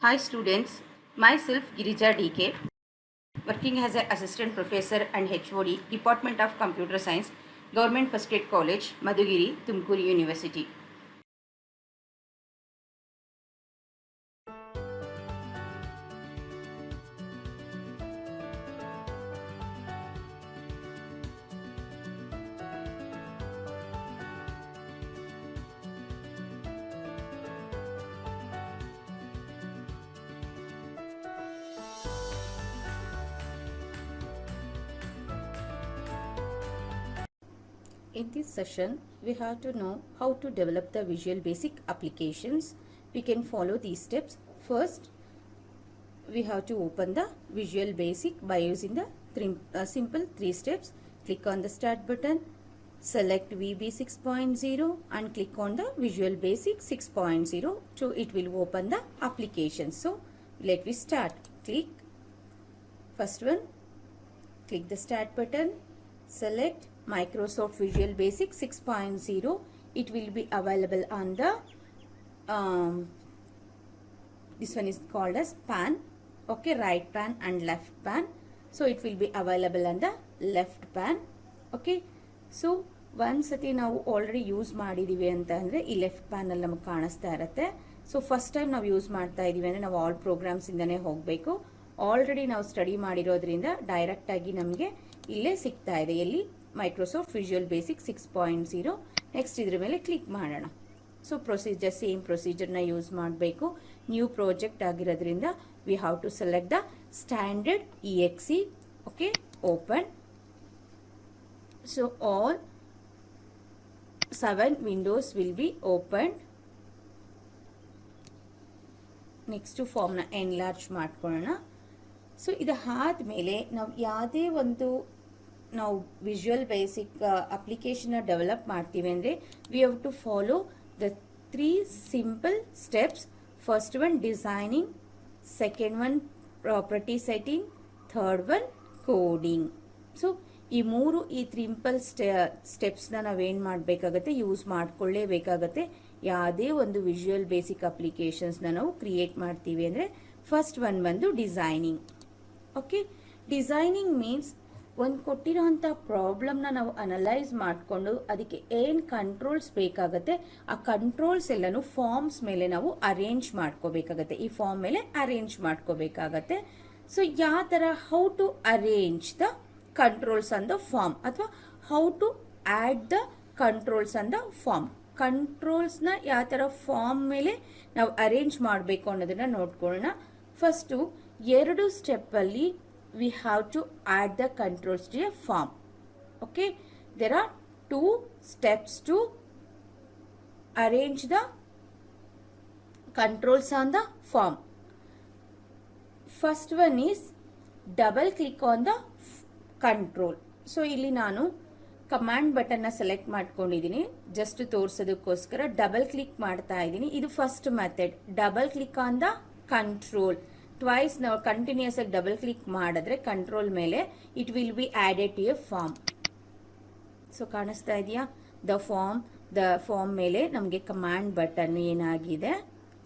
Hi students, myself Girija DK, working as an assistant professor and HOD, Department of Computer Science, Government First Aid College, Madhugiri, Tumkuru University. In this session, we have to know how to develop the Visual Basic applications. We can follow these steps. First, we have to open the Visual Basic by using the simple 3 steps. Click on the Start button, select VB 6.0 and click on the Visual Basic 6.0. So it will open the application. So let me start. Click first one, click the Start button, select Microsoft Visual Basic 6.0. It will be available on the this one is called as pan. Okay, right pan and left pan. So it will be available on the left pan. Okay, so ಒಂದ್ಸತಿ ನಾವು already use ಮಾಡಿದೀವಿ ಅಂತ ಅಂದರೆ ಈ left ಪ್ಯಾನಲ್ಲಿ ನಮಗೆ ಕಾಣಿಸ್ತಾ ಇರುತ್ತೆ. So first time ನಾವು ಯೂಸ್ ಮಾಡ್ತಾ ಇದೀವಿ ಅಂದರೆ ನಾವು ಆಲ್ ಪ್ರೋಗ್ರಾಮ್ಸ್ ಇಂದನೇ ಹೋಗಬೇಕು. ಆಲ್ರೆಡಿ ನಾವು ಸ್ಟಡಿ ಮಾಡಿರೋದ್ರಿಂದ ಡೈರೆಕ್ಟ್ ಆಗಿ ನಮಗೆ ಇಲ್ಲೇ ಸಿಗ್ತಾ ಇದೆ. ಎಲ್ಲಿ? Microsoft visual basic 6.0. ನೆಕ್ಸ್ಟ್ ಇದ್ರ ಮೇಲೆ ಕ್ಲಿಕ್ ಮಾಡೋಣ. ಸೊ ಪ್ರೊಸೀಜರ್ ಸೇಮ್ ಪ್ರೊಸೀಜರ್ನ ಯೂಸ್ ಮಾಡಬೇಕು. ನ್ಯೂ ಪ್ರಾಜೆಕ್ಟ್ ಆಗಿರೋದ್ರಿಂದ we have to select the standard EXE. Okay, open. So all 7 windows will be open. Next ಫಾರ್ಮ್ನ ಎನ್ಲಾರ್ಜ್ ಮಾಡ್ಕೊಳ್ಳೋಣ. ಸೊ ಇದು ಆದಮೇಲೆ ನಾವು ಯಾವುದೇ ಒಂದು ನಾವು ವಿಜುವಲ್ ಬೇಸಿಕ್ ಅಪ್ಲಿಕೇಶನ್ನ ಡೆವಲಪ್ ಮಾಡ್ತೀವಿ ಅಂದರೆ we have to follow the 3 simple steps. First one designing, second one property setting, third one coding. So ಈ ಸಿಂಪಲ್ ಸ್ಟೆಪ್ಸ್ನ ನಾವೇನು ಮಾಡಬೇಕಾಗತ್ತೆ, ಯೂಸ್ ಮಾಡಿಕೊಳ್ಳೇಬೇಕಾಗತ್ತೆ. ಯಾವುದೇ ಒಂದು ವಿಜುವಲ್ ಬೇಸಿಕ್ ಅಪ್ಲಿಕೇಶನ್ಸ್ನ ನಾವು ಕ್ರಿಯೇಟ್ ಮಾಡ್ತೀವಿ ಅಂದರೆ ಫಸ್ಟ್ ಒನ್ ಬಂದು ಡಿಸೈನಿಂಗ್. ಓಕೆ, ಡಿಸೈನಿಂಗ್ ಮೀನ್ಸ್ ಒಂದು ಕೊಟ್ಟಿರೋಂಥ ಪ್ರಾಬ್ಲಮ್ನ ನಾವು ಅನಲೈಸ್ ಮಾಡಿಕೊಂಡು ಅದಕ್ಕೆ ಏನು ಕಂಟ್ರೋಲ್ಸ್ ಬೇಕಾಗತ್ತೆ ಆ ಕಂಟ್ರೋಲ್ಸ್ ಎಲ್ಲನೂ ಫಾರ್ಮ್ಸ್ ಮೇಲೆ ನಾವು ಅರೇಂಜ್ ಮಾಡ್ಕೋಬೇಕಾಗತ್ತೆ. ಈ ಫಾರ್ಮ್ ಮೇಲೆ ಅರೇಂಜ್ ಮಾಡ್ಕೋಬೇಕಾಗತ್ತೆ. ಸೊ ಯಾವ ಥರ how to arrange the controls on the form ಅಥವಾ how to add the controls on the form. ಕಂಟ್ರೋಲ್ಸ್ನ ಯಾವ ಥರ ಫಾರ್ಮ್ ಮೇಲೆ ನಾವು ಅರೇಂಜ್ ಮಾಡಬೇಕು ಅನ್ನೋದನ್ನ ನೋಡ್ಕೊಳ್ಳೋಣ. ಫಸ್ಟು 2 ಸ್ಟೆಪ್ಪಲ್ಲಿ we have to add the controls to a form. Okay, there are 2 steps to arrange the controls on the form. First one is double click on the control. So ಇಲ್ಲಿ ನಾನು command ಬಟನ್ನ select ಮಾಡ್ಕೊಂಡಿದ್ದೀನಿ. Just ತೋರಿಸೋದಕ್ಕೋಸ್ಕರ double click ಮಾಡ್ತಾ ಇದ್ದೀನಿ. ಇದು first method. Double click on the control. Twice ನಾವು continuous ಆಗಿ double click ಮಾಡಿದ್ರೆ ಕಂಟ್ರೋಲ್ ಮೇಲೆ it will be added to a form. So ಕಾಣಿಸ್ತಾ ಇದೆಯಾ? ದ ಫಾರ್ಮ್ ಮೇಲೆ ನಮಗೆ ಕಮಾಂಡ್ ಬಟನ್ ಏನಾಗಿದೆ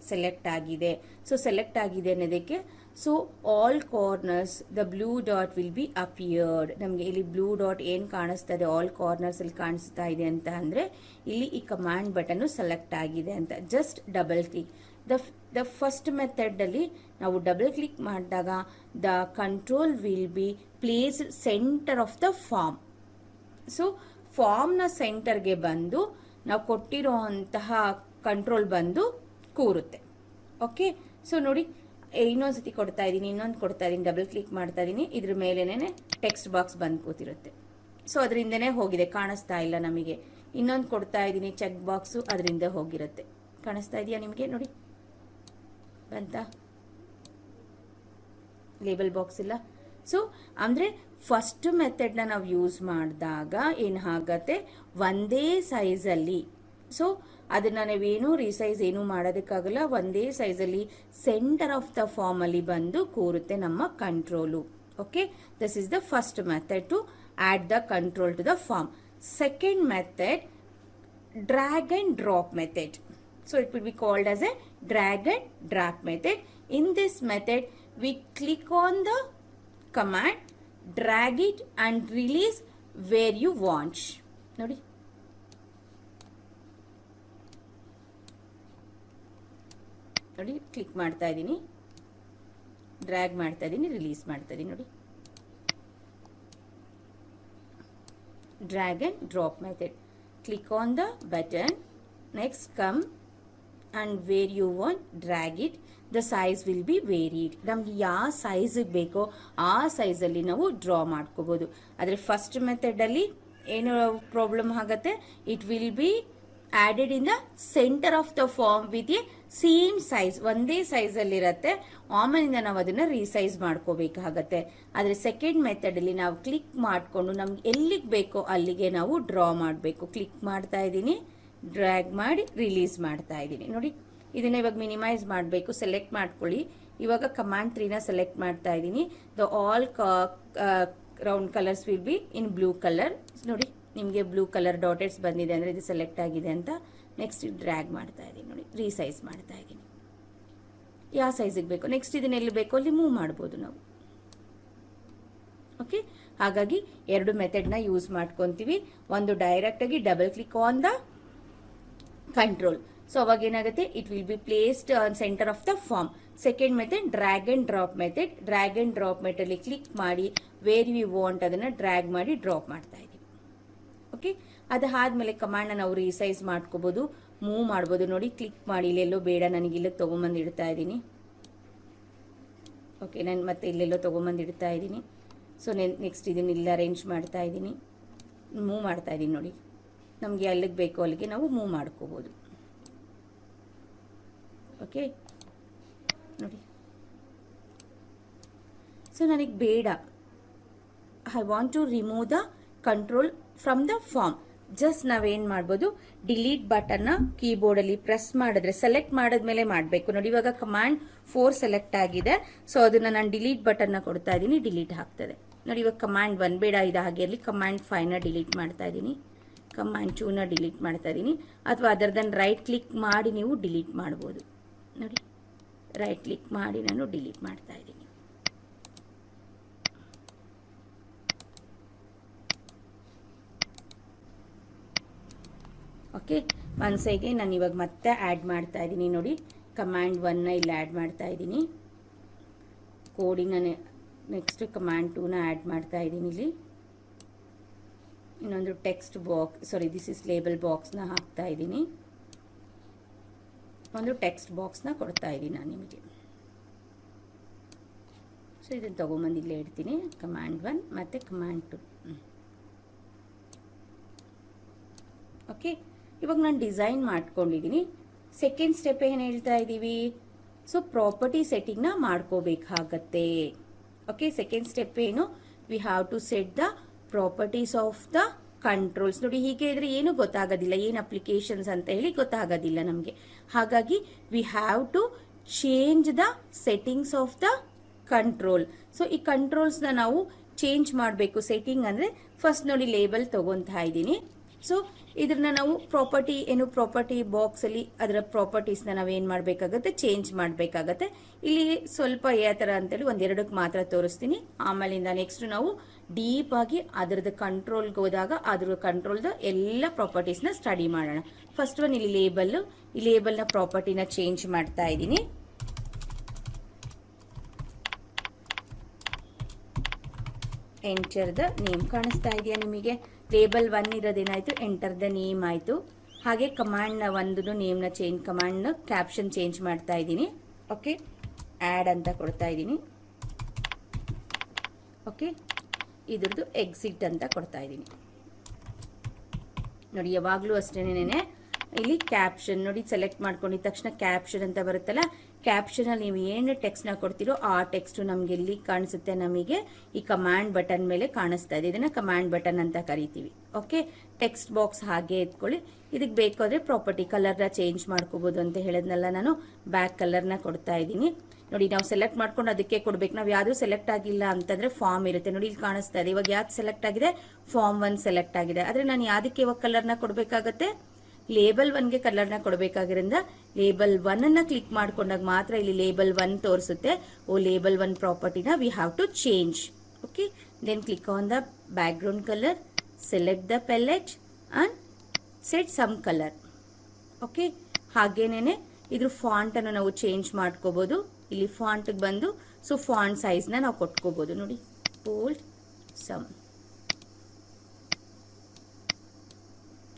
ಸೆಲೆಕ್ಟ್ ಆಗಿದೆ. ಸೊ ಸೆಲೆಕ್ಟ್ ಆಗಿದೆ ಅನ್ನೋದಕ್ಕೆ so all corners the blue dot will be appeared. ನಮಗೆ ಇಲ್ಲಿ ಬ್ಲೂ ಡಾಟ್ ಏನು ಕಾಣಿಸ್ತಾ ಇದೆ ಆಲ್ ಕಾರ್ನರ್ಸ್ ಅಲ್ಲಿ ಕಾಣಿಸ್ತಾ ಇದೆ ಅಂತ ಅಂದರೆ ಇಲ್ಲಿ ಈ ಕಮಾಂಡ್ ಬಟನ್ ಸೆಲೆಕ್ಟ್ ಆಗಿದೆ ಅಂತ. Just double click. The first method ಅಲ್ಲಿ ನಾವು ಡಬಲ್ ಕ್ಲಿಕ್ ಮಾಡಿದಾಗ the control will be placed center of the form. So ಫಾರ್ಮ್ನ ಸೆಂಟರ್ಗೆ ಬಂದು ನಾವು ಕೊಟ್ಟಿರೋಂತಹ ಕಂಟ್ರೋಲ್ ಬಂದು ಕೂರುತ್ತೆ. ಓಕೆ, ಸೊ ನೋಡಿ ಇನ್ನೊಂದ್ಸತಿ ಕೊಡ್ತಾ ಇದ್ದೀನಿ, ಇನ್ನೊಂದು ಕೊಡ್ತಾ ಇದ್ದೀನಿ, ಡಬಲ್ ಕ್ಲಿಕ್ ಮಾಡ್ತಾ ಇದ್ದೀನಿ. ಇದ್ರ ಮೇಲೇನೆ ಟೆಕ್ಸ್ಟ್ ಬಾಕ್ಸ್ ಬಂದು ಕೂತಿರುತ್ತೆ. ಸೊ ಅದರಿಂದನೇ ಹೋಗಿದೆ, ಕಾಣಿಸ್ತಾ ಇಲ್ಲ ನಮಗೆ. ಇನ್ನೊಂದು ಕೊಡ್ತಾ ಇದ್ದೀನಿ ಚೆಕ್ ಬಾಕ್ಸು, ಅದರಿಂದ ಹೋಗಿರುತ್ತೆ. ಕಾಣಿಸ್ತಾ ಇದೆಯಾ ನಿಮಗೆ? ನೋಡಿ ಬಂತ ಲೇಬಲ್ ಬಾಕ್ಸ್ ಇಲ್ಲ. ಸೊ ಅಂದರೆ ಫಸ್ಟ್ ಮೆಥಡ್ನ ನಾವು ಯೂಸ್ ಮಾಡಿದಾಗ ಏನಾಗತ್ತೆ, ಒಂದೇ ಸೈಜಲ್ಲಿ. ಸೊ ಅದನ್ನ ನಾವೇನು ರಿಸೈಜ್ ಏನು ಮಾಡೋದಕ್ಕಾಗಲ್ಲ. ಒಂದೇ ಸೈಜಲ್ಲಿ ಸೆಂಟರ್ ಆಫ್ ದ ಫಾರ್ಮ್ ಅಲ್ಲಿ ಬಂದು ಕೂರುತ್ತೆ ನಮ್ಮ control. Okay, this is the first method to add the control to the form. Second method drag and drop method. So it will be called as a drag and drop method. In this method, we click on the command, drag it and release where you want. ನೋಡಿ ನೋಡಿ click ಮಾಡ್ತಾ ಇದ್ದೀನಿ, drag ಮಾಡ್ತಾ ಇದ್ದೀನಿ, release ಮಾಡ್ತಾ ಇದ್ದೀನಿ. ನೋಡಿ drag and drop method. Click on the button, next come and where you want drag it. The size will be varied. ನಮ್ಗೆ ಯಾವ ಸೈಜ್ ಬೇಕೋ ಆ ಸೈಜಲ್ಲಿ ನಾವು ಡ್ರಾ ಮಾಡ್ಕೋಬೋದು. ಆದರೆ ಫಸ್ಟ್ ಮೆಥಡಲ್ಲಿ ಏನು ಪ್ರಾಬ್ಲಮ್ ಆಗುತ್ತೆ, it will be added in the centre of the form with a same size, ಒಂದೇ ಸೈಜಲ್ಲಿರುತ್ತೆ. ಆಮೇಲಿಂದ ನಾವು ಅದನ್ನು ರೀಸೈಜ್ ಮಾಡ್ಕೋಬೇಕಾಗತ್ತೆ. ಆದರೆ ಸೆಕೆಂಡ್ ಮೆಥಡಲ್ಲಿ ನಾವು ಕ್ಲಿಕ್ ಮಾಡಿಕೊಂಡು ನಮ್ಗೆ ಎಲ್ಲಿಗೆ ಬೇಕೋ ಅಲ್ಲಿಗೆ ನಾವು ಡ್ರಾ ಮಾಡಬೇಕು. ಕ್ಲಿಕ್ ಮಾಡ್ತಾ ಇದ್ದೀನಿ, ಡ್ರ್ಯಾಗ್ ಮಾಡಿ ರಿಲೀಸ್ ಮಾಡ್ತಾ ಇದ್ದೀನಿ. ನೋಡಿ ಇದನ್ನ ಇವಾಗ ಮಿನಿಮೈಸ್ ಮಾಡಬೇಕು, ಸೆಲೆಕ್ಟ್ ಮಾಡ್ಕೊಳ್ಳಿ. ಇವಾಗ ಕಮಾಂಡ್ 3ನ ಸೆಲೆಕ್ಟ್ ಮಾಡ್ತಾ ಇದ್ದೀನಿ. The all round colours will be in blue colour. ನೋಡಿ ನಿಮಗೆ ಬ್ಲೂ ಕಲರ್ ಡಾಟೆಡ್ಸ್ ಬಂದಿದೆ ಅಂದರೆ ಇದು ಸೆಲೆಕ್ಟ್ ಆಗಿದೆ ಅಂತ. ನೆಕ್ಸ್ಟ್ ಡ್ರ್ಯಾಗ್ ಮಾಡ್ತಾ ಇದ್ದೀನಿ, ನೋಡಿ ರೀಸೈಜ್ ಮಾಡ್ತಾ ಇದ್ದೀನಿ. ಯಾವ ಸೈಜಿಗೆ ಬೇಕು, ನೆಕ್ಸ್ಟ್ ಇದನ್ನ ಎಲ್ಲಿ ಬೇಕೋ ಅಲ್ಲಿ ಮೂವ್ ಮಾಡ್ಬೋದು ನಾವು. ಓಕೆ, ಹಾಗಾಗಿ ಎರಡು ಮೆಥಡ್ನ ಯೂಸ್ ಮಾಡ್ಕೊತೀವಿ. ಒಂದು ಡೈರೆಕ್ಟಾಗಿ double click on the control, so ಅವಾಗ ಏನಾಗುತ್ತೆ, it will be placed on centre of the form. Second method drag and drop method. Drag and drop method click ಮಾಡಿ ವೇರ್ ವಿ ವಾಂಟ್ ಅದನ್ನ drag ಮಾಡಿ drop ಮಾಡ್ತಾ ಇದ್ದೀವಿ. Okay, ಅದಾದ್ಮೇಲೆ ಕಮಾಂಡ್ನ ನಾವು resize ಮಾಡ್ಕೋಬಹುದು, ಮೂವ್ ಮಾಡ್ಬೋದು. ನೋಡಿ ಕ್ಲಿಕ್ ಮಾಡಿ, ಇಲ್ಲೆಲ್ಲೋ ಬೇಡ ನನಗೆ ಇಲ್ಲಿಗೆ ತೊಗೊಂಬಂದು ಇಡ್ತಾ ಇದ್ದೀನಿ. ಓಕೆ, ನಾನು ಮತ್ತೆ ಇಲ್ಲೆಲ್ಲೋ ತೊಗೊಂಬಂದು ಇಡ್ತಾ ಇದ್ದೀನಿ. ಸೊ ನೆಕ್ಸ್ಟ್ ಇದನ್ನ ಇಲ್ಲ ಅರೇಂಜ್ ಮಾಡ್ತಾ ಇದ್ದೀನಿ, ಮೂವ್ ಮಾಡ್ತಾ ಇದ್ದೀನಿ. ನೋಡಿ ನಮಗೆ ಎಲ್ಲಿಗೆ ಬೇಕೋ ಅಲ್ಲಿಗೆ ನಾವು ಮೂವ್ ಮಾಡ್ಕೋಬೋದು. ಓಕೆ ನೋಡಿ, ಸೊ ನನಗೆ ಬೇಡ, I want to remove the control from the form. Just ನಾವೇನು ಮಾಡ್ಬೋದು, ಡಿಲೀಟ್ ಬಟನ್ನ ಕೀಬೋರ್ಡಲ್ಲಿ ಪ್ರೆಸ್ ಮಾಡಿದ್ರೆ, ಸೆಲೆಕ್ಟ್ ಮಾಡಿದ್ಮೇಲೆ ಮಾಡಬೇಕು. ನೋಡಿ ಇವಾಗ ಕಮಾಂಡ್ 4 ಸೆಲೆಕ್ಟ್ ಆಗಿದೆ, ಸೊ ಅದನ್ನ ನಾನು ಡಿಲೀಟ್ ಬಟನ್ನ ಕೊಡ್ತಾ ಇದ್ದೀನಿ, ಡಿಲೀಟ್ ಆಗ್ತದೆ. ನೋಡಿ ಇವಾಗ ಕಮಾಂಡ್ 1 ಬೇಡ, ಇದು ಹಾಗೆ ಇರಲಿ. ಕಮಾಂಡ್ 5ನ ಡಿಲೀಟ್ ಮಾಡ್ತಾ ಇದ್ದೀನಿ, ಕಮಾಂಡ್ 2ನ ಡಿಲೀಟ್ ಮಾಡ್ತಾ ಇದ್ದೀನಿ. ಅಥವಾ ಅದರದನ್ನು ರೈಟ್ ಕ್ಲಿಕ್ ಮಾಡಿ ನೀವು ಡಿಲೀಟ್ ಮಾಡ್ಬೋದು. ನೋಡಿ ರೈಟ್ ಕ್ಲಿಕ್ ಮಾಡಿ ನಾನು ಡಿಲೀಟ್ ಮಾಡ್ತಾ ಇದ್ದೀನಿ. ಓಕೆ, ಒನ್ಸೈಗೆ ನಾನು ಇವಾಗ ಮತ್ತೆ ಆ್ಯಡ್ ಮಾಡ್ತಾ ಇದ್ದೀನಿ. ನೋಡಿ ಕಮಾಂಡ್ 1ನ ಇಲ್ಲಿ ಆ್ಯಡ್ ಮಾಡ್ತಾ ಇದ್ದೀನಿ, ಕೋಡಿಂಗ್ ನೆಕ್ಸ್ಟ್ ಕಮಾಂಡ್ 2ನ ಆ್ಯಡ್ ಮಾಡ್ತಾ ಇದ್ದೀನಿ. ಇಲ್ಲಿ ಇನ್ನೊಂದು text box, sorry this is label ಬಾಕ್ಸ್ನ ಹಾಕ್ತಾ ಇದ್ದೀನಿ. ಒಂದು ಟೆಕ್ಸ್ಟ್ ಬಾಕ್ಸ್ನ ಕೊಡ್ತಾ ಇದ್ದೀನಿ ನಾನು ನಿಮಗೆ. ಸೊ ಇದನ್ನು ತೊಗೊಂಬಂದು ಇಲ್ಲೇ ಇಡ್ತೀನಿ, ಕಮಾಂಡ್ 1 ಮತ್ತು ಕಮಾಂಡ್ 2. ಓಕೆ, ಇವಾಗ ನಾನು ಡಿಸೈನ್ ಮಾಡ್ಕೊಂಡಿದ್ದೀನಿ. ಸೆಕೆಂಡ್ ಸ್ಟೆಪ್ ಏನು ಹೇಳ್ತಾ ಇದ್ದೀವಿ, ಸೊ ಪ್ರಾಪರ್ಟಿ ಸೆಟ್ಟಿಂಗ್ನ ಮಾಡ್ಕೋಬೇಕಾಗತ್ತೆ. ಓಕೆ, ಸೆಕೆಂಡ್ ಸ್ಟೆಪ್ ಏನು, we have to set the properties of the controls. ನೋಡಿ ಹೀಗೆ ಇದ್ರೆ ಏನು ಗೊತ್ತಾಗೋದಿಲ್ಲ, ಏನು ಅಪ್ಲಿಕೇಶನ್ಸ್ ಅಂತ ಹೇಳಿ ಗೊತ್ತಾಗೋದಿಲ್ಲ ನಮಗೆ. ಹಾಗಾಗಿ we have to change the settings of the control. So ಈ ಕಂಟ್ರೋಲ್ಸ್ನ ನಾವು ಚೇಂಜ್ ಮಾಡಬೇಕು. ಸೆಟ್ಟಿಂಗ್ ಅಂದರೆ ಫಸ್ಟ್ ನೋಡಿ ಲೇಬಲ್ ತಗೊತಾ ಇದ್ದೀನಿ. ಸೊ ಇದನ್ನ ನಾವು ಪ್ರಾಪರ್ಟಿ ಬಾಕ್ಸಲ್ಲಿ ಅದರ ಪ್ರಾಪರ್ಟೀಸ್ನ ನಾವೇನು ಮಾಡಬೇಕಾಗತ್ತೆ, ಚೇಂಜ್ ಮಾಡಬೇಕಾಗತ್ತೆ. ಇಲ್ಲಿ ಸ್ವಲ್ಪ ಯಾವ ಥರ ಅಂತೇಳಿ ಒಂದೆರಡಕ್ಕೆ ಮಾತ್ರ ತೋರಿಸ್ತೀನಿ. ಆಮೇಲಿಂದ ನೆಕ್ಸ್ಟ್ ನಾವು ಡೀಪ್ ಆಗಿ ಅದರದ್ದು ಕಂಟ್ರೋಲ್ಗೆ ಹೋದಾಗ ಅದ್ರ ಕಂಟ್ರೋಲ್ದ ಎಲ್ಲ ಪ್ರಾಪರ್ಟೀಸ್ನ ಸ್ಟಡಿ ಮಾಡೋಣ. ಫಸ್ಟ್ ಒನ್ ಇಲ್ಲಿ ಈ ಲೇಬಲ್ನ ಪ್ರಾಪರ್ಟಿನ ಚೇಂಜ್ ಮಾಡ್ತಾ ಇದ್ದೀನಿ. ಎಂಟರ್ ದ ನೇಮ್ ಕಾಣಿಸ್ತಾ ಇದೆಯಾ ನಿಮಗೆ? ಲೇಬಲ್ 1 ಇರೋದೇನಾಯಿತು, ಎಂಟರ್ ದ ನೇಮ್ ಆಯಿತು. ಹಾಗೆ ಕಮಾಂಡ್ನ ಒಂದು ನೇಮ್ನ ಕಮಾಂಡ್ನ ಕ್ಯಾಪ್ಷನ್ ಚೇಂಜ್ ಮಾಡ್ತಾ ಇದ್ದೀನಿ. ಓಕೆ, ಆ್ಯಡ್ ಅಂತ ಕೊಡ್ತಾ ಇದ್ದೀನಿ. ಓಕೆ, ಇದ್ರದ್ದು ಎಕ್ಸಿಟ್ ಅಂತ ಕೊಡ್ತಾ ಇದ್ದೀನಿ. ನೋಡಿ ಯಾವಾಗಲೂ ಅಷ್ಟೇನೆ ಇಲ್ಲಿ ಕ್ಯಾಪ್ಷನ್ ನೋಡಿ ಸೆಲೆಕ್ಟ್ ಮಾಡ್ಕೊಂಡಿದ ತಕ್ಷಣ ಕ್ಯಾಪ್ಷನ್ ಅಂತ ಬರುತ್ತಲ್ಲ, ಕ್ಯಾಪ್ಷನಲ್ಲಿ ನೀವು ಏನು ಟೆಕ್ಸ್ಟ್ನ ಕೊಡ್ತೀರೋ ಆ ಟೆಕ್ಸ್ಟು ನಮಗೆ ಎಲ್ಲಿ ಕಾಣಿಸುತ್ತೆ, ನಮಗೆ ಈ ಕಮಾಂಡ್ ಬಟನ್ ಮೇಲೆ ಕಾಣಿಸ್ತಾ ಇದೆ. ಇದನ್ನು ಕಮಾಂಡ್ ಬಟನ್ ಅಂತ ಕರಿತೀವಿ. ಓಕೆ, ಟೆಕ್ಸ್ಟ್ ಬಾಕ್ಸ್ ಹಾಗೆ ಎತ್ಕೊಳ್ಳಿ. ಇದಕ್ಕೆ ಬೇಕಾದರೆ ಪ್ರಾಪರ್ಟಿ ಕಲರ್ನ ಚೇಂಜ್ ಮಾಡ್ಕೋಬೋದು ಅಂತ ಹೇಳಿದ್ನಲ್ಲ ನಾನು, ಬ್ಯಾಕ್ ಕಲರ್ನ ಕೊಡ್ತಾ ಇದ್ದೀನಿ. ನೋಡಿ ನಾವು ಸೆಲೆಕ್ಟ್ ಮಾಡ್ಕೊಂಡು ಅದಕ್ಕೆ ಕೊಡ್ಬೇಕು. ನಾವು ಯಾವುದು ಸೆಲೆಕ್ಟ್ ಆಗಿಲ್ಲ ಅಂತಂದ್ರೆ ಫಾರ್ಮ್ ಇರುತ್ತೆ. ನೋಡಿ ಇಲ್ಲಿ ಕಾಣಿಸ್ತಾ ಇದೆ. ಇವಾಗ ಯಾವ್ದು ಸೆಲೆಕ್ಟ್ ಆಗಿದೆ, ಫಾರ್ಮ್ 1 ಸೆಲೆಕ್ಟ್ ಆಗಿದೆ. ಆದರೆ ನಾನು ಯಾವುದಕ್ಕೆ ಇವಾಗ ಕಲರ್ನ ಕೊಡಬೇಕಾಗತ್ತೆ, ಲೇಬಲ್ 1ಗೆ ಕಲರ್ನ ಕೊಡಬೇಕಾಗಿರೋದ್ರಿಂದ ಲೇಬಲ್ 1 ಕ್ಲಿಕ್ ಮಾಡ್ಕೊಂಡಾಗ ಮಾತ್ರ ಇಲ್ಲಿ ಲೇಬಲ್ 1 ತೋರಿಸುತ್ತೆ. ಲೇಬಲ್ 1 ಪ್ರಾಪರ್ಟಿನ we have to change. Okay, then click on the background colour, select the palette and set some colour. Okay, ಹಾಗೇನೇನೆ ಇದ್ರ ಫಾಂಟ್ ಅನ್ನು ನಾವು ಚೇಂಜ್ ಮಾಡ್ಕೋಬಹುದು. ಇಲ್ಲಿ ಫಾಂಟ್ ಬಂದು ಸೊ ಫಾಂಟ್ ಸೈಜ್ನ ನಾವು ಕೊಟ್ಕೋಬಹುದು. ನೋಡಿ, ಬೋಲ್ಡ್ ಸಮ್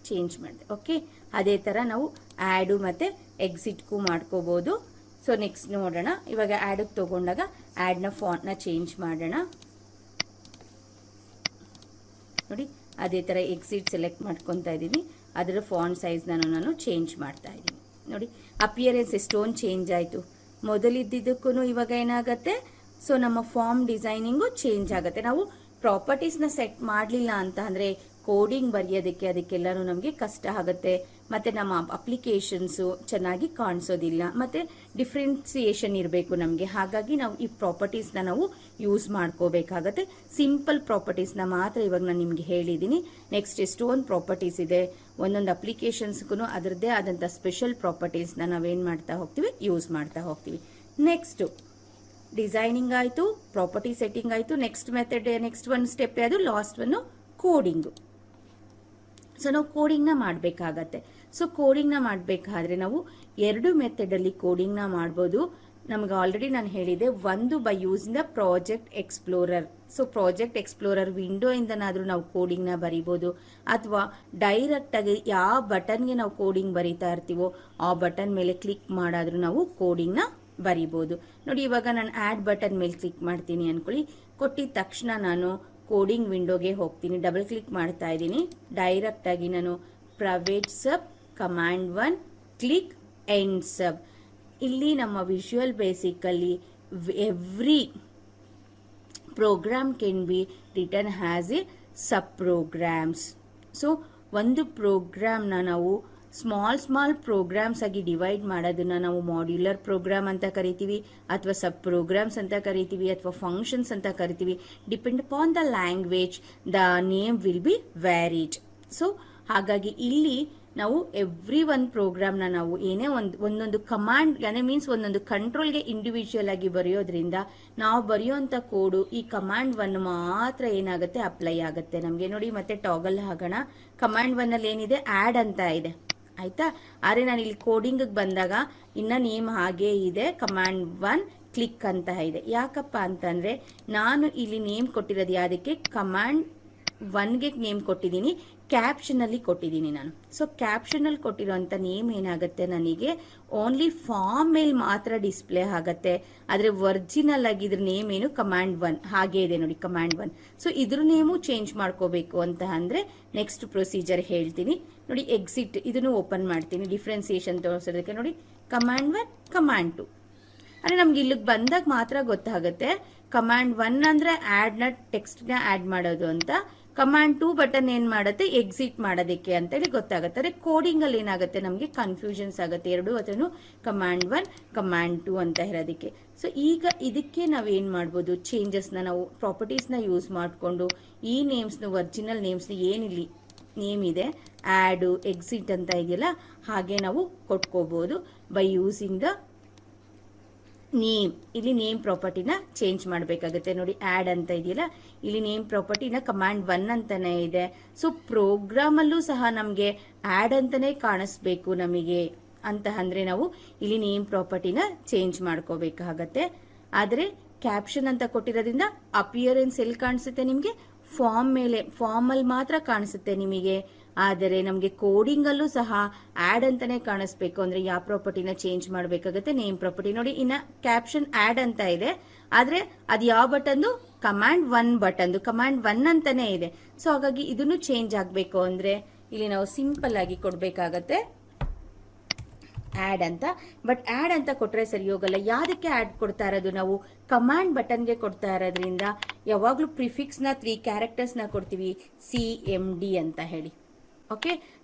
ಚೇಂಜ್ ಮಾಡಿದೆ. ಓಕೆ, ಅದೇ ತರ ನಾವು ಆಡ್ ಮತ್ತೆ ಎಕ್ಸಿಟ್ಗೂ ಮಾಡ್ಕೋಬಹುದು. ಸೊ ನೆಕ್ಸ್ಟ್ ನೋಡೋಣ. ಇವಾಗ ಆಡ್ ತಗೊಂಡಾಗ ಆಡ್ ನ ಫಾಂಟ್ ನ ಚೇಂಜ್ ಮಾಡೋಣ. ನೋಡಿ, ಅದೇ ತರ ಎಕ್ಸಿಟ್ ಸೆಲೆಕ್ಟ್ ಮಾಡ್ಕೊತಾ ಇದ್ದೀನಿ. ಅದರ ಫಾಂಟ್ ಸೈಜ್ ನಾನು ಚೇಂಜ್ ಮಾಡ್ತಾ ಇದ್ದೀನಿ. ನೋಡಿ, ಅಪಿಯರೆನ್ಸ್ ಎಷ್ಟೊಂದು ಚೇಂಜ್ ಆಯ್ತು. ಮೊದಲಿದ್ದಕ್ಕೂ ಇವಾಗ ಏನಾಗತ್ತೆ, ಸೊ ನಮ್ಮ ಫಾರ್ಮ್ ಡಿಸೈನಿಂಗು ಚೇಂಜ್ ಆಗುತ್ತೆ. ನಾವು ಪ್ರಾಪರ್ಟೀಸ್ನ ಸೆಟ್ ಮಾಡಲಿಲ್ಲ ಅಂತ ಅಂದ್ರೆ ಕೋಡಿಂಗ್ ಬರೆಯೋದಕ್ಕೆ ಅದಕ್ಕೆಲ್ಲರೂ ನಮಗೆ ಕಷ್ಟ ಆಗುತ್ತೆ. ಮತ್ತೆ ನಮ್ಮ ಅಪ್ಲಿಕೇಶನ್ಸು ಚೆನ್ನಾಗಿ ಕಾಣಿಸೋದಿಲ್ಲ, ಮತ್ತೆ ಡಿಫ್ರೆನ್ಸಿಯೇಷನ್ ಇರಬೇಕು ನಮಗೆ. ಹಾಗಾಗಿ ನಾವು ಈ ಪ್ರಾಪರ್ಟೀಸ್ನ ನಾವು ಯೂಸ್ ಮಾಡ್ಕೋಬೇಕಾಗತ್ತೆ. ಸಿಂಪಲ್ ಪ್ರಾಪರ್ಟೀಸ್ನ ಮಾತ್ರ ಇವಾಗ ನಾನು ನಿಮ್ಗೆ ಹೇಳಿದ್ದೀನಿ. ನೆಕ್ಸ್ಟ್ ಎಷ್ಟೊಂದು ಪ್ರಾಪರ್ಟೀಸ್ ಇದೆ. ಒಂದೊಂದು ಅಪ್ಲಿಕೇಶನ್ಸ್ಗೂ ಅದರದ್ದೇ ಆದಂಥ ಸ್ಪೆಷಲ್ ಪ್ರಾಪರ್ಟೀಸ್ನ ನಾವೇನು ಮಾಡ್ತಾ ಹೋಗ್ತೀವಿ, ಯೂಸ್ ಮಾಡ್ತಾ ಹೋಗ್ತೀವಿ. ನೆಕ್ಸ್ಟ್ ಡಿಸೈನಿಂಗ್ ಆಯಿತು, ಪ್ರಾಪರ್ಟಿ ಸೆಟ್ಟಿಂಗ್ ಆಯಿತು. ನೆಕ್ಸ್ಟ್ ಮೆಥಡ್, ನೆಕ್ಸ್ಟ್ ಒಂದು ಸ್ಟೆಪ್ ಯಾವುದು, ಲಾಸ್ಟ್ ಒನ್ನು ಕೋಡಿಂಗು. ಸೊ ನಾವು ಕೋಡಿಂಗ್ನ ಮಾಡಬೇಕಾಗತ್ತೆ. ಸೊ ಕೋಡಿಂಗ್ನ ಮಾಡಬೇಕಾದ್ರೆ ನಾವು 2 ಮೆಥಡಲ್ಲಿ ಕೋಡಿಂಗ್ನ ಮಾಡ್ಬೋದು. ನಮ್ಗೆ ಆಲ್ರೆಡಿ ನಾನು ಹೇಳಿದೆ, ಒಂದು by using the project explorer. So project explorer window ಇಂದನಾದ್ರೂ ನಾವು ಕೋಡಿಂಗ್ನ ಬರಿಬೋದು, ಅಥವಾ ಡೈರೆಕ್ಟ್ ಆಗಿ ಯಾವ ಬಟನ್ಗೆ ನಾವು ಕೋಡಿಂಗ್ ಬರಿತಾ ಇರ್ತೀವೋ ಆ ಬಟನ್ ಮೇಲೆ ಕ್ಲಿಕ್ ಮಾಡಾದ್ರೂ ನಾವು ಕೋಡಿಂಗ್ನ ಬರಿಬೋದು. ನೋಡಿ, ಇವಾಗ ನಾನು ಆಡ್ ಬಟನ್ ಮೇಲೆ ಕ್ಲಿಕ್ ಮಾಡ್ತೀನಿ ಅನ್ಕೊಳ್ಳಿ. ಕೊಟ್ಟಿದ ತಕ್ಷಣ ನಾನು ಕೋಡಿಂಗ್ ವಿಂಡೋಗೆ ಹೋಗ್ತೀನಿ. ಡಬಲ್ ಕ್ಲಿಕ್ ಮಾಡ್ತಾ ಇದ್ದೀನಿ. ಡೈರೆಕ್ಟ್ ಆಗಿ ನಾನು private sub command 1 click end sub. ಇಲ್ಲಿ ನಮ್ಮ ವಿಜುವಲ್ ಬೇಸಿಕಲ್ಲಿ every program can be return has a sub programs. So ಒಂದು ಪ್ರೋಗ್ರಾಮ್ನ ನಾವು ಸ್ಮಾಲ್ ಪ್ರೋಗ್ರಾಮ್ಸ್ ಆಗಿ ಡಿವೈಡ್ ಮಾಡೋದನ್ನ ನಾವು ಮಾಡ್ಯುಲರ್ ಪ್ರೋಗ್ರಾಮ್ ಅಂತ ಕರಿತೀವಿ, ಅಥವಾ ಸಬ್ ಪ್ರೋಗ್ರಾಮ್ಸ್ ಅಂತ ಕರಿತೀವಿ, ಅಥವಾ ಫಂಕ್ಷನ್ಸ್ ಅಂತ ಕರಿತೀವಿ. Depend upon the language the name will be varied. So ಹಾಗಾಗಿ ಇಲ್ಲಿ ನಾವು ಎವ್ರಿ ಒಂದು ಪ್ರೋಗ್ರಾಮ್ನ ನಾವು ಏನೇ ಒಂದೊಂದು ಕಮಾಂಡ್ ಮೀನ್ಸ್ ಒಂದೊಂದು ಕಂಟ್ರೋಲ್ಗೆ ಇಂಡಿವಿಜುವಲ್ ಆಗಿ ಬರೆಯೋದ್ರಿಂದ ನಾವು ಬರೆಯೋಂಥ ಕೋಡು ಈ ಕಮಾಂಡ್ 1 ಮಾತ್ರ ಏನಾಗುತ್ತೆ, ಅಪ್ಲೈ ಆಗುತ್ತೆ ನಮಗೆ. ನೋಡಿ, ಮತ್ತೆ ಟಾಗಲ್ ಆಗೋಣ. ಕಮಾಂಡ್ 1 ಅಲ್ಲಿ ಏನಿದೆ, ಆಡ್ ಅಂತ ಇದೆ, ಆಯ್ತಾ. ಆದರೆ ನಾನು ಇಲ್ಲಿ ಕೋಡಿಂಗ್ ಬಂದಾಗ ಇನ್ನ ನೇಮ್ ಹಾಗೇ ಇದೆ, ಕಮಾಂಡ್ 1 ಕ್ಲಿಕ್ ಅಂತ ಇದೆ. ಯಾಕಪ್ಪ ಅಂತಂದ್ರೆ ನಾನು ಇಲ್ಲಿ ನೇಮ್ ಕೊಟ್ಟಿರೋದು ಯಾವುದಕ್ಕೆ, ಕಮಾಂಡ್ 1ಗೆ ನೇಮ್ ಕೊಟ್ಟಿದ್ದೀನಿ, ಕ್ಯಾಪ್ಷನ್ ಅಲ್ಲಿ ಕೊಟ್ಟಿದ್ದೀನಿ ನಾನು. ಸೊ ಕ್ಯಾಪ್ಷನ್ ಅಲ್ಲಿ ಕೊಟ್ಟಿರೋಂಥ ನೇಮ್ ಏನಾಗುತ್ತೆ, ನನಗೆ ಓನ್ಲಿ ಫಾರ್ಮ್ ಮೇಲೆ ಮಾತ್ರ ಡಿಸ್ಪ್ಲೇ ಆಗುತ್ತೆ. ಆದ್ರೆ ಒರಿಜಿನಲ್ ಆಗಿ ಇದ್ರ ನೇಮ್ ಏನು, ಕಮಾಂಡ್ 1 ಹಾಗೆ ಇದೆ ನೋಡಿ, ಕಮಾಂಡ್ 1. ಸೊ ಇದ್ರ ನೇಮು ಚೇಂಜ್ ಮಾಡ್ಕೋಬೇಕು ಅಂತ ಅಂದ್ರೆ ನೆಕ್ಸ್ಟ್ ಪ್ರೊಸೀಜರ್ ಹೇಳ್ತೀನಿ. ನೋಡಿ, ಎಕ್ಸಿಟ್ ಇದನ್ನು ಓಪನ್ ಮಾಡ್ತೀನಿ ಡಿಫ್ರೆನ್ಸಿಯೇಷನ್ ತೋರಿಸೋದಕ್ಕೆ. ನೋಡಿ, ಕಮಾಂಡ್ 1 ಕಮಾಂಡ್ 2. ಅಂದ್ರೆ ನಮ್ಗೆ ಇಲ್ಲಿಗೆ ಬಂದಾಗ ಮಾತ್ರ ಗೊತ್ತಾಗುತ್ತೆ ಕಮಾಂಡ್ 1 ಅಂದ್ರೆ ಆಡ್ ನ ಟೆಕ್ಸ್ಟ್ ನ ಆಡ್ ಮಾಡೋದು ಅಂತ, ಕಮಾಂಡ್ 2 ಬಟನ್ ಏನ್ ಮಾಡುತ್ತೆ, ಎಕ್ಸಿಟ್ ಮಾಡೋದಕ್ಕೆ ಅಂತ ಹೇಳಿ ಗೊತ್ತಾಗುತ್ತೆ. ಅದೇ ಕೋಡಿಂಗ್ ಅಲ್ಲಿ ಏನಾಗುತ್ತೆ, ನಮಗೆ ಕನ್ಫ್ಯೂಷನ್ಸ್ ಆಗುತ್ತೆ ಎರಡು ಅಥವಾ ಕಮಾಂಡ್ 1 ಕಮಾಂಡ್ 2 ಅಂತ ಹೇಳೋದಕ್ಕೆ. ಸೊ ಈಗ ಇದಕ್ಕೆ ನಾವೇನ್ ಮಾಡ್ಬೋದು, ಚೇಂಜಸ್ನ ನಾವು ಪ್ರಾಪರ್ಟೀಸ್ನ ಯೂಸ್ ಮಾಡಿಕೊಂಡು ಈ ನೇಮ್ಸ್ನ ಒರಿಜಿನಲ್ ನೇಮ್ಸ್ನ ಏನಿಲ್ಲಿ ನೇಮ್ ಇದೆ, ಆಡ್ ಎಕ್ಸಿಟ್ ಅಂತ ಇದೆಯಲ್ಲ, ಹಾಗೆ ನಾವು ಕೊಟ್ಕೋಬಹುದು ಬೈ ಯೂಸಿಂಗ್ ದ ನೇಮ್. ಇಲ್ಲಿ ನೇಮ್ ಪ್ರಾಪರ್ಟಿನ ಚೇಂಜ್ ಮಾಡಬೇಕಾಗುತ್ತೆ. ನೋಡಿ, ಆಡ್ ಅಂತ ಇದೆಯಲ್ಲ, ಇಲ್ಲಿ ನೇಮ್ ಪ್ರಾಪರ್ಟಿನ ಕಮಾಂಡ್ 1 ಅಂತಾನೆ ಇದೆ. ಸೊ ಪ್ರೋಗ್ರಾಮ್ ಅಲ್ಲೂ ಸಹ ನಮಗೆ ಆಡ್ ಅಂತಾನೆ ಕಾಣಿಸ್ಬೇಕು ನಮಗೆ ಅಂತ ಅಂದ್ರೆ ನಾವು ಇಲ್ಲಿ ನೇಮ್ ಪ್ರಾಪರ್ಟಿನ ಚೇಂಜ್ ಮಾಡ್ಕೋಬೇಕಾಗತ್ತೆ. ಆದ್ರೆ ಕ್ಯಾಪ್ಷನ್ ಅಂತ ಕೊಟ್ಟಿರೋದ್ರಿಂದ ಅಪಿಯರೆನ್ಸ್ ಎಲ್ಲಿ ಕಾಣಿಸುತ್ತೆ ನಿಮಗೆ, ಫಾರ್ಮ್ ಮೇಲೆ, ಫಾರ್ಮ್ ಅಲ್ಲಿ ಮಾತ್ರ ಕಾಣಿಸುತ್ತೆ ನಿಮಗೆ. ಆದರೆ ನಮಗೆ ಕೋಡಿಂಗ್ ಅಲ್ಲೂ ಸಹ ಆಡ್ ಅಂತಾನೆ ಕಾಣಿಸ್ಬೇಕು ಅಂದ್ರೆ ಯಾವ ಪ್ರಾಪರ್ಟಿನ ಚೇಂಜ್ ಮಾಡಬೇಕಾಗುತ್ತೆ, ನೇಮ್ ಪ್ರಾಪರ್ಟಿ. ನೋಡಿ, ಇನ್ನ ಕ್ಯಾಪ್ಷನ್ ಆಡ್ ಅಂತ ಇದೆ, ಆದ್ರೆ ಅದು ಯಾವ ಬಟನ್, ಕಮಾಂಡ್ 1 ಬಟನ್, ಕಮಾಂಡ್ 1 ಅಂತಾನೆ ಇದೆ. ಸೊ ಹಾಗಾಗಿ ಇದನ್ನು ಚೇಂಜ್ ಆಗಬೇಕು ಅಂದ್ರೆ ಇಲ್ಲಿ ನಾವು ಸಿಂಪಲ್ ಆಗಿ ಕೊಡ್ಬೇಕಾಗತ್ತೆ ಆಡ್ ಅಂತ. ಬಟ್ ಆಡ್ ಅಂತ ಕೊಟ್ರೆ ಸರಿ ಹೋಗಲ್ಲ. ಯಾವ್ದಕ್ಕೆ ಆಡ್ ಕೊಡ್ತಾ ಇರೋದು, ನಾವು ಕಮಾಂಡ್ ಬಟನ್ಗೆ ಕೊಡ್ತಾ ಇರೋದ್ರಿಂದ ಯಾವಾಗ್ಲೂ ಪ್ರಿಫಿಕ್ಸ್ ನ 3 ಕ್ಯಾರೆಕ್ಟರ್ಸ್ ನ ಕೊಡ್ತೀವಿ, CMD ಅಂತ ಹೇಳಿ. ಓಕೆ,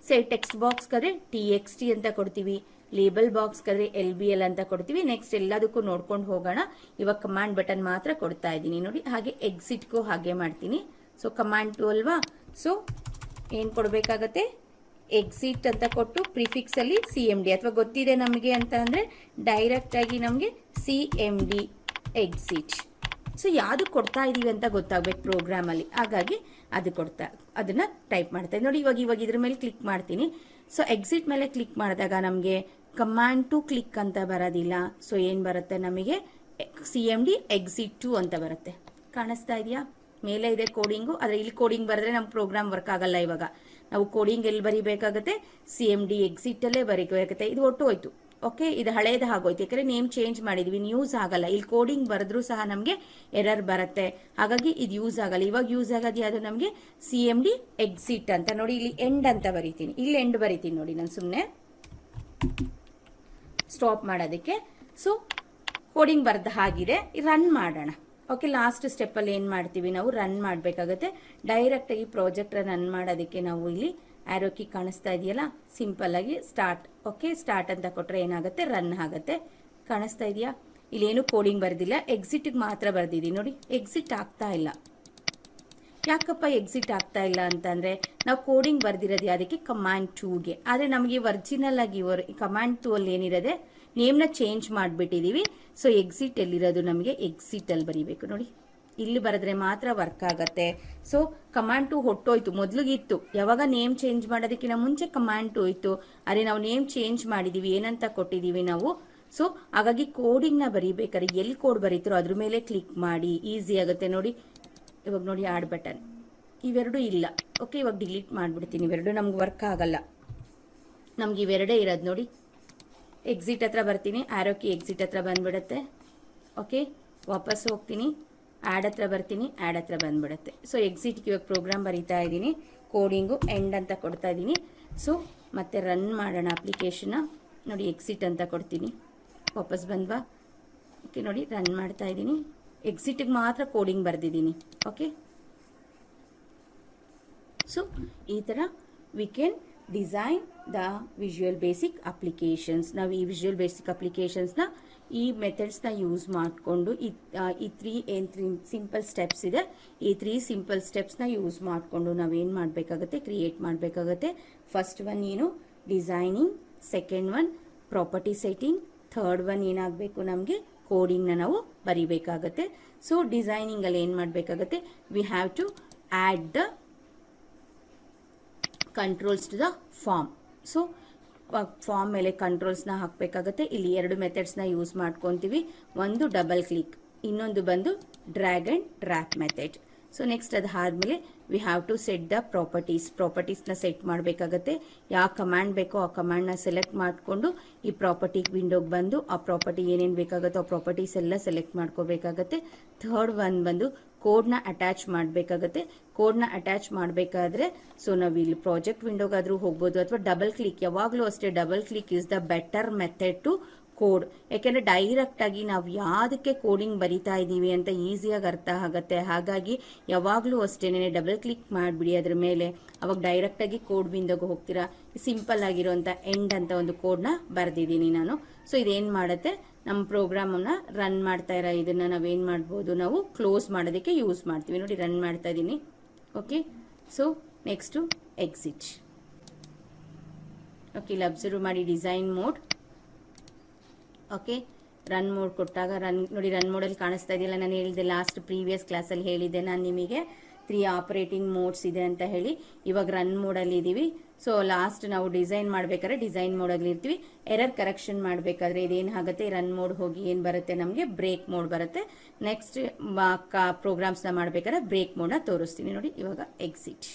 ಟೆಕ್ಸ್ಟ್ ಬಾಕ್ಸ್ ಕದ್ರೆ TXT ಅಂತ ಕೊಡ್ತೀವಿ, ಲೇಬಲ್ ಬಾಕ್ಸ್ ಕದ್ರೆ LBL ಅಂತ ಕೊಡ್ತೀವಿ. ನೆಕ್ಸ್ಟ್ ಎಲ್ಲದಕ್ಕೂ ನೋಡ್ಕೊಂಡು ಹೋಗೋಣ. ಇವಾಗ ಕಮಾಂಡ್ ಬಟನ್ ಮಾತ್ರ ಕೊಡ್ತಾ ಇದ್ದೀನಿ ನೋಡಿ. ಹಾಗೆ ಎಕ್ಸಿಟ್ಗೂ ಹಾಗೆ ಮಾಡ್ತೀನಿ. ಸೊ ಕಮಾಂಡ್ 2 ಅಲ್ವಾ, ಸೊ ಏನ್ ಕೊಡ್ಬೇಕಾಗತ್ತೆ, ಎಕ್ಸಿಟ್ ಅಂತ ಕೊಟ್ಟು ಪ್ರಿಫಿಕ್ಸಲ್ಲಿ CMD ಅಥವಾ ಗೊತ್ತಿದೆ ನಮಗೆ ಅಂತ ಅಂದರೆ ಡೈರೆಕ್ಟಾಗಿ ನಮಗೆ CMD ಎಕ್ಸಿಟ್. ಸೊ ಯಾವುದು ಕೊಡ್ತಾ ಇದ್ದೀವಿ ಅಂತ ಗೊತ್ತಾಗಬೇಕು ಪ್ರೋಗ್ರಾಮಲ್ಲಿ, ಹಾಗಾಗಿ ಅದನ್ನು ಟೈಪ್ ಮಾಡ್ತಾ ಇದ್ದೀನಿ ನೋಡಿ. ಇವಾಗ ಇದ್ರ ಮೇಲೆ ಕ್ಲಿಕ್ ಮಾಡ್ತೀನಿ. ಸೊ ಎಕ್ಸಿಟ್ ಮೇಲೆ ಕ್ಲಿಕ್ ಮಾಡಿದಾಗ ನಮಗೆ ಕಮಾಂಡ್ ಟು ಕ್ಲಿಕ್ ಅಂತ ಬರೋದಿಲ್ಲ. ಸೊ ಏನು ಬರುತ್ತೆ ನಮಗೆ CMD ಎಕ್ಸಿಟ್ 2 ಅಂತ ಬರುತ್ತೆ. ಕಾಣಿಸ್ತಾ ಇದೆಯಾ? ಮೇಲೆ ಇದೆ ಕೋಡಿಂಗು, ಆದರೆ ಇಲ್ಲಿ ಕೋಡಿಂಗ್ ಬರೆದ್ರೆ ನಮ್ಮ ಪ್ರೋಗ್ರಾಮ್ ವರ್ಕ್ ಆಗಲ್ಲ. ಇವಾಗ ನಾವು ಕೋಡಿಂಗ್ ಎಲ್ಲಿ ಬರೀಬೇಕಾಗುತ್ತೆ? CMD ಎಕ್ಸಿಟಲ್ಲೇ ಬರೀಬೇಕಾಗುತ್ತೆ. ಇದು ಒಟ್ಟು ಹೋಯ್ತು. ಓಕೆ, ಇದು ಹಳೇದು ಆಗೋಯ್ತು, ಯಾಕಂದರೆ ನೇಮ್ ಚೇಂಜ್ ಮಾಡಿದ್ವಿ, ಯೂಸ್ ಆಗಲ್ಲ. ಇಲ್ಲಿ ಕೋಡಿಂಗ್ ಬರೆದ್ರೂ ಸಹ ನಮಗೆ ಎರರ್ ಬರುತ್ತೆ, ಹಾಗಾಗಿ ಇದು ಯೂಸ್ ಆಗಲ್ಲ. ಇವಾಗ ಯೂಸ್ ಆಗೋದು ಯಾವುದು ನಮಗೆ? CMD ಎಕ್ಸಿಟ್ ಅಂತ ನೋಡಿ. ಇಲ್ಲಿ ಎಂಡ್ ಅಂತ ಬರೀತೀನಿ, ಇಲ್ಲಿ ಎಂಡ್ ಬರೀತೀನಿ ನೋಡಿ ನಾನು ಸುಮ್ಮನೆ ಸ್ಟಾಪ್ ಮಾಡೋದಕ್ಕೆ. ಸೊ ಕೋಡಿಂಗ್ ಬರೆದ ಹಾಗಿದೆ, ರನ್ ಮಾಡೋಣ. ಓಕೆ, ಲಾಸ್ಟ್ ಸ್ಟೆಪ್ಪಲ್ಲಿ ಏನು ಮಾಡ್ತೀವಿ ನಾವು? ರನ್ ಮಾಡಬೇಕಾಗುತ್ತೆ. ಡೈರೆಕ್ಟಾಗಿ ಪ್ರಾಜೆಕ್ಟ್ ರನ್ ಮಾಡೋದಕ್ಕೆ ನಾವು ಇಲ್ಲಿ ಆರೋ ಕೀ ಕಾಣಿಸ್ತಾ ಇದೆಯಲ್ಲ, ಸಿಂಪಲ್ ಆಗಿ ಸ್ಟಾರ್ಟ್. ಓಕೆ, ಸ್ಟಾರ್ಟ್ ಅಂತ ಕೊಟ್ಟರೆ ಏನಾಗುತ್ತೆ? ರನ್ ಆಗುತ್ತೆ. ಕಾಣಿಸ್ತಾ ಇದೆಯಾ? ಇಲ್ಲೇನು ಕೋಡಿಂಗ್ ಬರೆದಿಲ್ಲ, ಎಕ್ಸಿಟ್ಗೆ ಮಾತ್ರ ಬರೆದಿದ್ದೀನಿ ನೋಡಿ. ಎಕ್ಸಿಟ್ ಆಗ್ತಾ ಇಲ್ಲ. ಯಾಕಪ್ಪ ಎಕ್ಸಿಟ್ ಆಗ್ತಾ ಇಲ್ಲ ಅಂತಂದರೆ ನಾವು ಕೋಡಿಂಗ್ ಬರೆದಿರೋದು ಅದಕ್ಕೆ ಕಮಾಂಡ್ 2ಗೆ. ಆದರೆ ನಮಗೆ ಒರಿಜಿನಲ್ ಆಗಿ ಕಮಾಂಡ್ 2 ಅಲ್ಲಿ ಏನಿರೋದೆ ನೇಮ್ನ ಚೇಂಜ್ ಮಾಡಿಬಿಟ್ಟಿದ್ದೀವಿ. ಸೊ ಎಕ್ಸಿಟ್ ಎಲ್ಲಿರೋದು? ನಮಗೆ ಎಕ್ಸಿಟಲ್ಲಿ ಬರೀಬೇಕು ನೋಡಿ. ಇಲ್ಲಿ ಬರೆದ್ರೆ ಮಾತ್ರ ವರ್ಕ್ ಆಗತ್ತೆ. So command 2 ಹೊಟ್ಟೋಯ್ತು, ಮೊದಲಿಗಿತ್ತು. ಯಾವಾಗ ನೇಮ್ ಚೇಂಜ್ ಮಾಡೋದಕ್ಕಿಂತ ಮುಂಚೆ ಕಮಾಂಡ್ 2 ಇತ್ತು, ಅದೇ ನಾವು ನೇಮ್ ಚೇಂಜ್ ಮಾಡಿದ್ದೀವಿ, ಏನಂತ ಕೊಟ್ಟಿದ್ದೀವಿ ನಾವು. ಸೊ ಹಾಗಾಗಿ ಕೋಡಿಂಗ್ನ ಬರೀಬೇಕಾದ್ರೆ ಎಲ್ಲಿ ಕೋಡ್ ಬರೀತಿರೋ ಅದ್ರ ಮೇಲೆ ಕ್ಲಿಕ್ ಮಾಡಿ, ಈಸಿ ಆಗುತ್ತೆ ನೋಡಿ. ಇವಾಗ ನೋಡಿ ಆಡ್ ಬಟನ್, ಇವೆರಡು ಇಲ್ಲ. ಓಕೆ, ಇವಾಗ ಡಿಲೀಟ್ ಮಾಡಿಬಿಡ್ತೀನಿ. ಇವೆರಡು ನಮ್ಗೆ ವರ್ಕ್ ಆಗಲ್ಲ, ನಮ್ಗೆ ಇವೆರಡೇ ಇರೋದು ನೋಡಿ. ಎಕ್ಸಿಟ್ ಹತ್ರ ಬರ್ತೀನಿ, ಆರೋ ಕೀ ಎಕ್ಸಿಟ್ ಹತ್ರ ಬಂದ್ಬಿಡುತ್ತೆ. ಓಕೆ, ವಾಪಸ್ ಹೋಗ್ತೀನಿ, ಆ್ಯಡ್ ಹತ್ರ ಬರ್ತೀನಿ, ಆ್ಯಡ್ ಹತ್ರ ಬಂದ್ಬಿಡುತ್ತೆ. ಸೊ ಎಕ್ಸಿಟ್ಗೆ ಇವಾಗ ಪ್ರೋಗ್ರಾಮ್ ಬರೀತಾ ಇದ್ದೀನಿ, ಕೋಡಿಂಗು ಎಂಡ್ ಅಂತ ಕೊಡ್ತಾ ಇದ್ದೀನಿ. ಸೊ ಮತ್ತೆ ರನ್ ಮಾಡೋಣ ಅಪ್ಲಿಕೇಶನ್ನ ನೋಡಿ. ಎಕ್ಸಿಟ್ ಅಂತ ಕೊಡ್ತೀನಿ, ವಾಪಸ್ ಬಂದ್ವಾ? ಓಕೆ ನೋಡಿ, ರನ್ ಮಾಡ್ತಾ ಇದ್ದೀನಿ. ಎಕ್ಸಿಟ್ಗೆ ಮಾತ್ರ ಕೋಡಿಂಗ್ ಬರೆದಿದ್ದೀನಿ. ಓಕೆ, ಸೊ ಈ ಥರ we can design the visual basic applications. ನಾವು ಈ ವಿಜುವಲ್ ಬೇಸಿಕ್ ಅಪ್ಲಿಕೇಶನ್ಸ್ನ ಈ ಮೆಥಡ್ಸ್ನ ಯೂಸ್ ಮಾಡಿಕೊಂಡು ಈ ತ್ರೀ ಸಿಂಪಲ್ ಸ್ಟೆಪ್ಸ್ ಇದೆ, ಈ 3 ಸಿಂಪಲ್ ಸ್ಟೆಪ್ಸ್ನ ಯೂಸ್ ಮಾಡಿಕೊಂಡು ನಾವೇನು ಮಾಡಬೇಕಾಗುತ್ತೆ? ಕ್ರಿಯೇಟ್ ಮಾಡಬೇಕಾಗುತ್ತೆ. ಫಸ್ಟ್ ಒನ್ ಏನು? Designing. Second one property setting. Third one ಏನಾಗಬೇಕು? ನಮಗೆ ಕೋಡಿಂಗ್ನ ನಾವು ಬರಿಬೇಕಾಗತ್ತೆ. ಸೊ ಡಿಸೈನಿಂಗಲ್ಲಿ ಏನು ಮಾಡಬೇಕಾಗತ್ತೆ? We have to add the controls to the form. So form ಮೇಲೆ ಕಂಟ್ರೋಲ್ಸ್ನ ಹಾಕಬೇಕಾಗತ್ತೆ. ಇಲ್ಲಿ 2 ಮೆಥಡ್ಸ್ನ ಯೂಸ್ ಮಾಡ್ಕೊತೀವಿ. ಒಂದು ಡಬಲ್ ಕ್ಲಿಕ್, ಇನ್ನೊಂದು ಬಂದು drag and drop method. So next ಅದು ಆದಮೇಲೆ we have to set the ಪ್ರಾಪರ್ಟೀಸ್ನ ಸೆಟ್ ಮಾಡಬೇಕಾಗತ್ತೆ. ಯಾವ ಕಮಾಂಡ್ ಬೇಕೋ ಆ ಕಮಾಂಡ್ನ ಸೆಲೆಕ್ಟ್ ಮಾಡಿಕೊಂಡು ಈ ಪ್ರಾಪರ್ಟಿ ವಿಂಡೋಗೆ ಬಂದು ಆ ಪ್ರಾಪರ್ಟಿ ಏನೇನು ಬೇಕಾಗುತ್ತೋ ಆ ಪ್ರಾಪರ್ಟೀಸ್ ಎಲ್ಲ ಸೆಲೆಕ್ಟ್ ಮಾಡ್ಕೋಬೇಕಾಗತ್ತೆ. ಥರ್ಡ್ ಒನ್ ಬಂದು ಕೋಡ್ನ ಅಟ್ಯಾಚ್ ಮಾಡಬೇಕಾಗತ್ತೆ. ಕೋಡ್ನ ಅಟ್ಯಾಚ್ ಮಾಡಬೇಕಾದ್ರೆ ಸೊ ನಾವು ಇಲ್ಲಿ ಪ್ರಾಜೆಕ್ಟ್ ವಿಂಡೋಗಾದರೂ ಹೋಗ್ಬೋದು, ಅಥವಾ ಡಬಲ್ ಕ್ಲಿಕ್, ಯಾವಾಗಲೂ ಅಷ್ಟೇ double click is the better method to code. ಯಾಕೆಂದರೆ ಡೈರೆಕ್ಟಾಗಿ ನಾವು ಯಾವುದಕ್ಕೆ ಕೋಡಿಂಗ್ ಬರಿತಾ ಇದ್ದೀವಿ ಅಂತ ಈಸಿಯಾಗಿ ಅರ್ಥ ಆಗುತ್ತೆ. ಹಾಗಾಗಿ ಯಾವಾಗಲೂ ಅಷ್ಟೇ ಡಬಲ್ ಕ್ಲಿಕ್ ಮಾಡಿಬಿಡಿ ಅದ್ರ ಮೇಲೆ, ಅವಾಗ ಡೈರೆಕ್ಟಾಗಿ ಕೋಡ್ ವಿಂಡೋಗೆ ಹೋಗ್ತೀರಾ. ಸಿಂಪಲ್ ಆಗಿರೋಂಥ ಎಂಡ್ ಅಂತ ಒಂದು ಕೋಡ್ನ ಬರೆದಿದ್ದೀನಿ ನಾನು. ಸೊ ಇದೇನು ಮಾಡುತ್ತೆ? ನಮ್ಮ ಪ್ರೋಗ್ರಾಮನ್ನು ರನ್ ಮಾಡ್ತಾ ಇರೋ ಇದನ್ನು ನಾವೇನು ಮಾಡ್ಬೋದು? ನಾವು ಕ್ಲೋಸ್ ಮಾಡೋದಕ್ಕೆ ಯೂಸ್ ಮಾಡ್ತೀವಿ ನೋಡಿ. ರನ್ ಮಾಡ್ತಾ ಇದ್ದೀನಿ. Okay, so next exit. Okay, ಇಲ್ಲಿ ಅಬ್ಸರ್ವ್ ಮಾಡಿ design mode. Okay, run mode ಕೊಟ್ಟಾಗ ನೋಡಿ ರನ್ ಮೋಡಲ್ಲಿ ಕಾಣಿಸ್ತಾ ಇದೆಯಲ್ಲ, ನಾನು ಹೇಳಿದೆ ಲಾಸ್ಟ್ ಪ್ರೀವಿಯಸ್ ಕ್ಲಾಸಲ್ಲಿ ಹೇಳಿದ್ದೆ ನಾನು ನಿಮಗೆ 3 ಆಪರೇಟಿಂಗ್ ಮೋಡ್ಸ್ ಇದೆ ಅಂತ ಹೇಳಿ. ಇವಾಗ ರನ್ ಮೋಡಲ್ಲಿ ಇದ್ದೀವಿ. ಸೊ ಲಾಸ್ಟ್ ನಾವು ಡಿಸೈನ್ ಮಾಡಬೇಕಾದ್ರೆ ಡಿಸೈನ್ ಮೋಡಲ್ಲಿ ಇರ್ತೀವಿ. ಎರರ್ ಕರೆಕ್ಷನ್ ಮಾಡಬೇಕಾದ್ರೆ ಇದೇನಾಗುತ್ತೆ? ರನ್ ಮೋಡ್ ಹೋಗಿ ಏನು ಬರುತ್ತೆ? ನಮಗೆ ಬ್ರೇಕ್ ಮೋಡ್ ಬರುತ್ತೆ. ನೆಕ್ಸ್ಟ್ ಪ್ರೋಗ್ರಾಮ್ಸ್ನ ಮಾಡಬೇಕಾದ್ರೆ ಬ್ರೇಕ್ ಮೋಡ್ನ ತೋರಿಸ್ತೀನಿ ನೋಡಿ. ಇವಾಗ ಎಕ್ಸಿಟ್.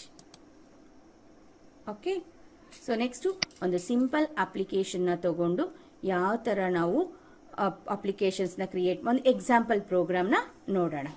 ಓಕೆ, ಸೊ ನೆಕ್ಸ್ಟು ಒಂದು ಸಿಂಪಲ್ ಅಪ್ಲಿಕೇಶನ್ನ ತಗೊಂಡು ಯಾವ ಥರ ನಾವು ಅಪ್ಲಿಕೇಶನ್ಸ್ನ ಕ್ರಿಯೇಟ್, ಒಂದು ಎಕ್ಸಾಂಪಲ್ ಪ್ರೋಗ್ರಾಮ್ನ ನೋಡೋಣ.